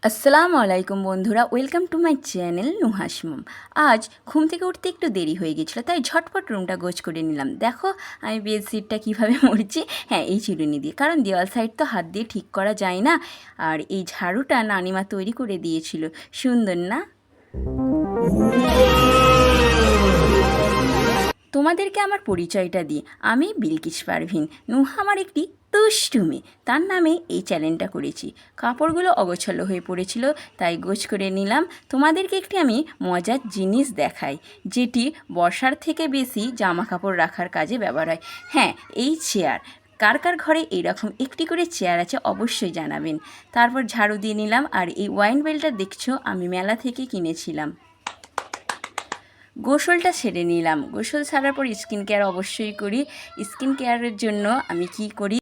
আসসালামু আলাইকুম বন্ধুরা, welcome to my channel Nuhas মম। আজ ঘুম থেকে উঠতে একটু দেরি হয়ে গেছিলো, তাই ঝটপট রুমটা গোছ করে নিলাম। দেখো আমি বেডশিটটা কীভাবে মুড়ছি। হ্যাঁ, এই চিরুনি দিয়ে, কারণ দেওয়াল সাইড তো হাত দিয়ে ঠিক করা যায় না। আর এই ঝাড়ুটা নানিমা তৈরি করে দিয়েছিল, সুন্দর না? তোমাদেরকে আমার পরিচয়টা দিই, আমি বিলকিস পারভিন। নুহা আমার একটি দুষ্টু মেয়ে, তার নামে এই চ্যানেলটা করেছি। কাপড়গুলো অগোছালো হয়ে পড়েছিল, তাই গোছ করে নিলাম। তোমাদেরকে একটি আমি মজার জিনিস দেখাই, যেটি বর্ষার থেকে বেশি জামা কাপড় রাখার কাজে ব্যবহার হয়। হ্যাঁ, এই চেয়ার। কার কার ঘরে এইরকম একটি করে চেয়ার আছে অবশ্যই জানাবেন। তারপর ঝাড়ু দিয়ে নিলাম। আর এই ওয়াইন বেলটা দেখছো, আমি মেলা থেকে কিনেছিলাম। গোসলটা সেরে নিলাম। গোসল সারার পর স্কিন কেয়ার অবশ্যই করি। স্কিন কেয়ারের জন্য আমি কি করি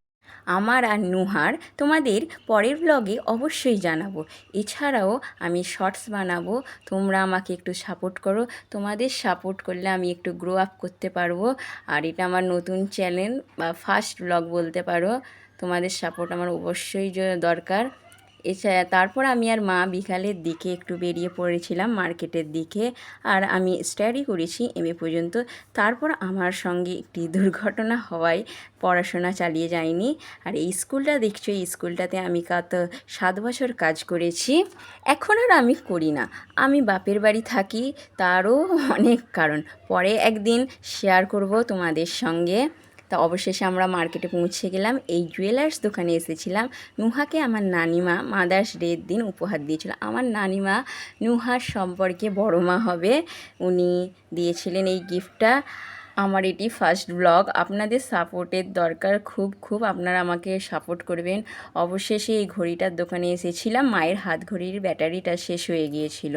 আমার আর নুহার তোমাদের পরের ব্লগে অবশ্যই জানাবো। এছাড়াও আমি শর্টস বানাবো, তোমরা আমাকে একটু সাপোর্ট করো। তোমাদের সাপোর্ট করলে আমি একটু গ্রো আপ করতে পারবো। আর এটা আমার নতুন চ্যানেল বা ফার্স্ট ব্লগ বলতে পারো। তোমাদের সাপোর্ট আমার অবশ্যই দরকার। এছাড়া তারপর আমি আর মা বিকালের দিকে একটু বেরিয়ে পড়েছিলাম মার্কেটের দিকে। আর আমি স্টাডি করেছি এমএ পর্যন্ত। তারপর আমার সঙ্গে একটি দুর্ঘটনা হওয়ায় পড়াশোনা চালিয়ে যায়নি। আর এই স্কুলটা দেখছো, এই স্কুলটাতে আমি 7 বছর কাজ করেছি। এখন আর আমি করি না, আমি বাপের বাড়ি থাকি। তারও অনেক কারণ, পরে একদিন শেয়ার করব তোমাদের সঙ্গে। তা অবশেষে আমরা মার্কেটে পৌঁছে গেলাম। এই জুয়েলার্স দোকানে এসেছিলাম। নুহাকে আমার নানিমা মাদার্স ডের দিন উপহার দিয়েছিল। আমার নানিমা নুহার সম্পর্কে বড় মা হবে, উনি দিয়েছিলেন এই গিফটটা। আমার এটি ফার্স্ট ব্লগ, আপনাদের সাপোর্টের দরকার খুব। আপনারা আমাকে সাপোর্ট করবেন। অবশেষে এই ঘড়িটার দোকানে এসেছিলাম। মায়ের হাত ঘড়ির ব্যাটারিটা শেষ হয়ে গিয়েছিল,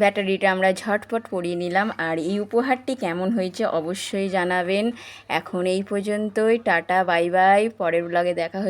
ব্যাটারিটা আমরা ঝটপট পরিয়ে নিলাম। আর এই উপহারটি কেমন হয়েছে অবশ্যই জানাবেন। এখন এই পর্যন্তই, টাটা বাই বাই, পরের ব্লগে দেখা হচ্ছে।